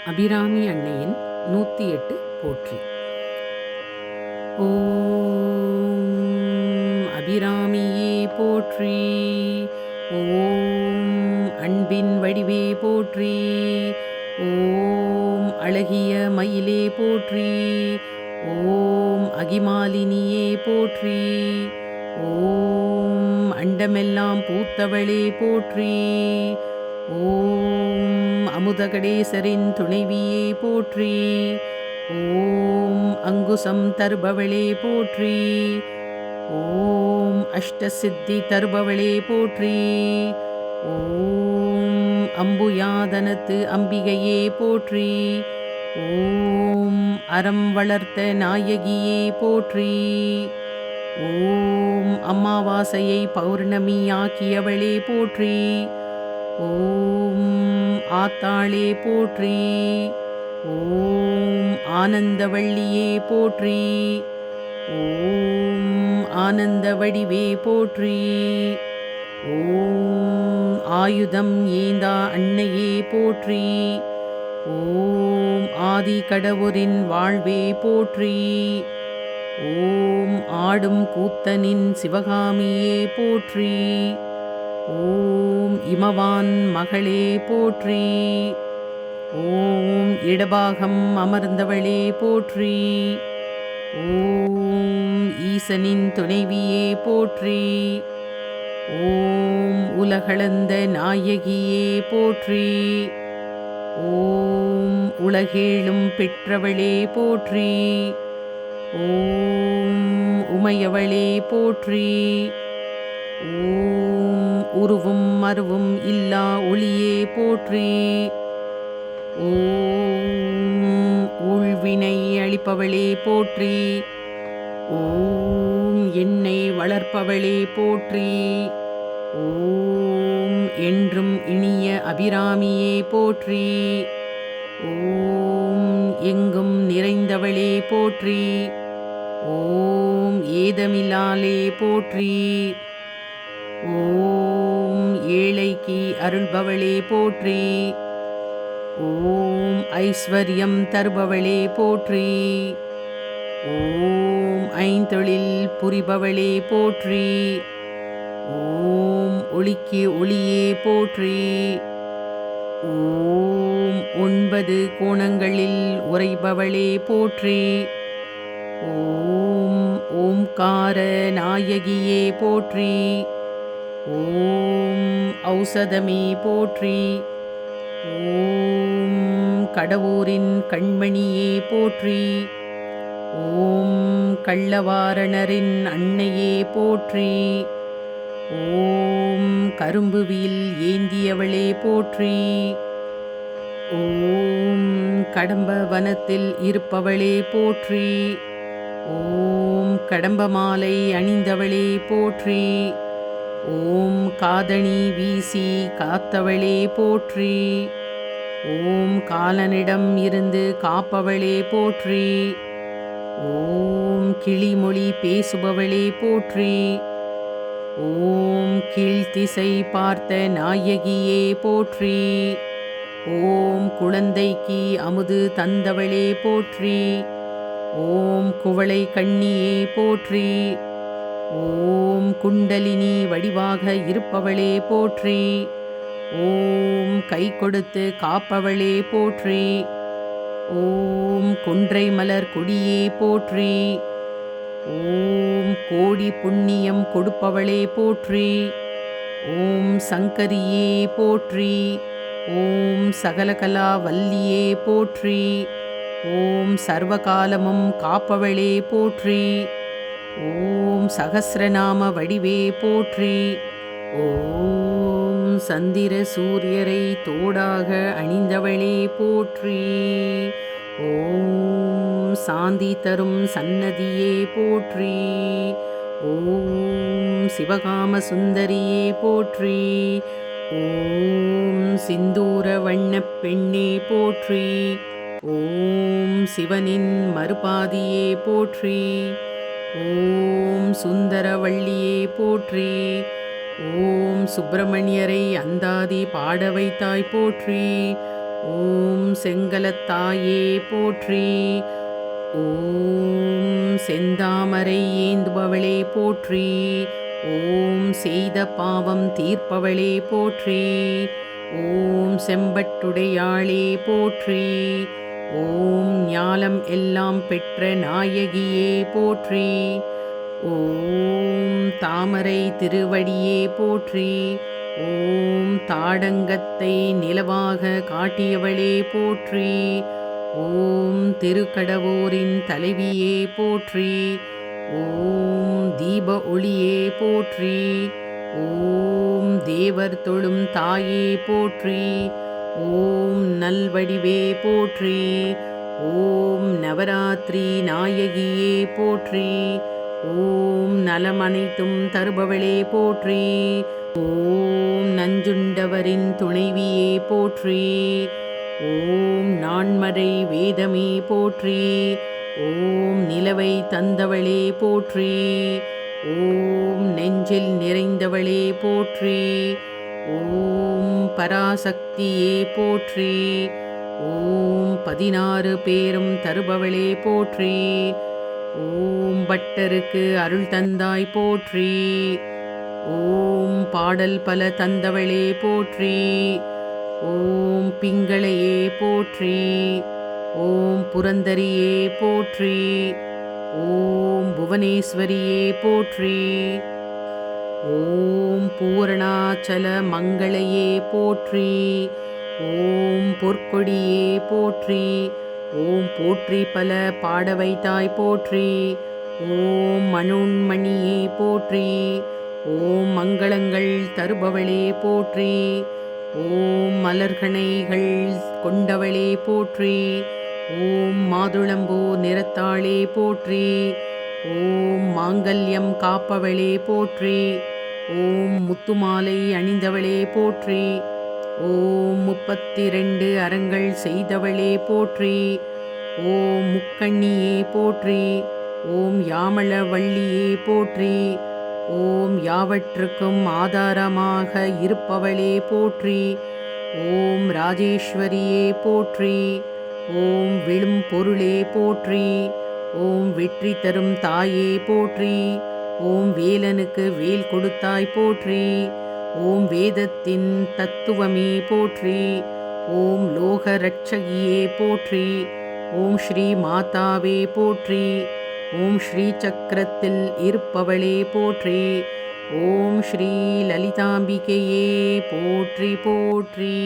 அபிராமி அன்னையின் 108 போற்றி. ஓம் அபிராமியே போற்றி. ஓம் அன்பின் வடிவே போற்றி. ஓம் அழகிய மயிலே போற்றி. ஓம் அகிமாலினியே போற்றி. ஓம் அண்டமெல்லாம் பூத்தவளே போற்றி. ஓம் அமுதகடேசரின் துணைவியே போற்றி. ஓம் அங்குசம் தருபவளே போற்றி. ஓம் அஷ்டசித்தி தருபவளே போற்றி. ஓம் அம்புயாதனத்து அம்பிகையே போற்றி. ஓம் அறம் வளர்த்த நாயகியே போற்றி. ஓம் அமாவாசையை பௌர்ணமியாக்கியவளே போற்றி. ஓம் ஆத்தாளே போற்றி. ஓம் ஆனந்தவள்ளியே போற்றி. ஓம் ஆனந்த வடிவே போற்றி. ஓம் ஆயுதம் ஏந்தா அன்னையே போற்றி. ஓம் ஆதி கடவுரின் வாழ்வே போற்றி. ஓம் ஆடும் கூத்தனின் சிவகாமியே போற்றி. ஓம் இமவான் மகளே போற்றி. ஓம் இடபாகம் அமர்ந்தவளே போற்றி. ஓம் ஈசனின் துணைவியே போற்றி. ஓம் உலகளந்த நாயகியே போற்றி. ஓம் உலகேழும் பெற்றவளே போற்றி. ஓம் உமையவளே போற்றி. ஓம் உருவும் மருவும் இல்லா ஒளியே போற்றி. ஓம் ஊழ்வினை அளிப்பவளே போற்றி. ஓம் என்னை வளர்ப்பவளே போற்றி. ஓம் என்றும் இனிய அபிராமியே போற்றி. ஓம் எங்கும் நிறைந்தவளே போற்றி. ஓம் ஏதமில்லாலே போற்றி. ஓம் ஏழைக்கு அருள்பவளே போற்றி. ஓம் ஐஸ்வர்யம் தருபவளே போற்றி. ஓம் ஐந்தொழில் புரிபவளே போற்றி. ஓம் ஒளிக்கு ஒளியே போற்றி. ஓம் 9 கோணங்களில் உறைபவளே போற்றி. ஓம் ஓம்கார நாயகியே போற்றி. ஓம் ஔசதமே போற்றி. ஓம் கடவுரின் கண்மணியே போற்றி. ஓம் கள்ளவாரணரின் அன்னையே போற்றி. ஓம் கரும்புவில் ஏந்தியவளே போற்றி. ஓம் கடம்ப வனத்தில் இருப்பவளே போற்றி. ஓம் கடம்ப மாலை அணிந்தவளே போற்றி. ஓம் காதணி வீசி காத்தவளே போற்றி. ஓம் காலனிடம் இருந்து காப்பவளே போற்றி. ஓம் கிளிமொழி பேசுபவளே போற்றி. ஓம் கீழ்த்திசை பார்த்த நாயகியே போற்றி. ஓம் குழந்தைக்கு அமுது தந்தவளே போற்றி. ஓம் குவளை கண்ணியே போற்றி. ஓம் குண்டலினி வடிவாக இருப்பவளே போற்றி. ஓம் கை கொடுத்து காப்பவளே போற்றி. ஓம் கொன்றை மலர் கொடியே போற்றி. ஓம் கோடி புண்ணியம் கொடுப்பவளே போற்றி. ஓம் சங்கரியே போற்றி. ஓம் சகலகலா வல்லியே போற்றி. ஓம் சர்வகாலமும் காப்பவளே போற்றி. ஓம் சகஸ்ரநாம வடிவே போற்றி. ஓம் சந்திர சூரியரை தோடாக அணிந்தவளே போற்றி. ஓம் சாந்தி தரும் சன்னதியே போற்றி. ஓம் சிவகாம சுந்தரியே போற்றி. ஓம் சிந்தூர வண்ணப் பெண்ணே போற்றி. ஓம் சிவனின் மறுபாதியே போற்றி. ஓம் சுந்தரவள்ளியே போற்றி. ஓம் சுப்பிரமணியரை அந்தாதி பாட வைத்தாய் போற்றி. ஓம் ஓம் செங்கலத்தாயே போற்றி. ஓம் செந்தாமரை ஏந்துபவளே போற்றி. ஓம் செய்த பாவம் தீர்ப்பவளே போற்றி. ஓம் செம்பட்டுடையாளே போற்றி. ஓம் ஞாலம் எல்லாம் பெற்ற நாயகியே போற்றி. ஓம் தாமரை திருவடியே போற்றி. ஓம் தாடங்கத்தை நிலவாக காட்டியவளே போற்றி. ஓம் திருக்கடவோரின் தலைவியே போற்றி. ஓம் தீப ஒளியே போற்றி. ஓம் தேவர் தொழும் தாயே போற்றி. ஓம் நல்வடிவே போற்றி. ஓம் நவராத்திரி நாயகியே போற்றி. ஓம் நலமனைத்தும் தருபவளே போற்றி. ஓம் நஞ்சுண்டவரின் துணைவியே போற்றி. ஓம் நான்மறை வேதமே போற்றி. ஓம் நிலவை தந்தவளே போற்றி. ஓம் நெஞ்சில் நிறைந்தவளே போற்றி. ஓம் பராசக்தியே போற்றி. ஓம் 16 பேரும் தருபவளே போற்றி. ஓம் பட்டருக்கு அருள் தந்தாய் போற்றி. ஓம் பாடல் பல தந்தவளே போற்றி. ஓம் பிங்களையே போற்றி. ஓம் புரந்தரியே போற்றி. ஓம் புவனேஸ்வரியே போற்றி. ஓம் பூரணாச்சல மங்களையே போற்றி. ஓம் பொற்கொடியே போற்றி. ஓம் போற்றி பல பாட வைத்தாய் போற்றி. ஓம் மனோன்மணியே போற்றி. ஓம் மங்களங்கள் தருபவளே போற்றி. ஓம் மலர்கணைகள் கொண்டவளே போற்றி. ஓம் மாதுளம்பூ நிறத்தாளே போற்றி. ஓம் மாங்கல்யம் காப்பவளே போற்றி. ஓம் முத்துமாலை அணிந்தவளே போற்றி. ஓம் 32 அறங்கள் செய்தவளே போற்றி. ஓம் முக்கண்ணியே போற்றி. ஓம் யாமள வள்ளியே போற்றி. ஓம் யாவற்றுக்கும் ஆதாரமாக இருப்பவளே போற்றி. ஓம் ராஜேஸ்வரியே போற்றி. ஓம் விழும் பொருளே போற்றி. ஓம் வெற்றி தரும் தாயே போற்றி. ஓம் வேலனுக்கு வேல் கொடுத்தாய் போற்றி. ஓம் வேதத்தின் தத்துவமே போற்றி. ஓம் லோக ரட்சகியே போற்றி. ஓம் ஸ்ரீ மாதாவே போற்றி. ஓம் ஸ்ரீ சக்கரத்தில் இருப்பவளே போற்றி. ஓம் ஸ்ரீ லலிதாம்பிகையே போற்றி போற்றி.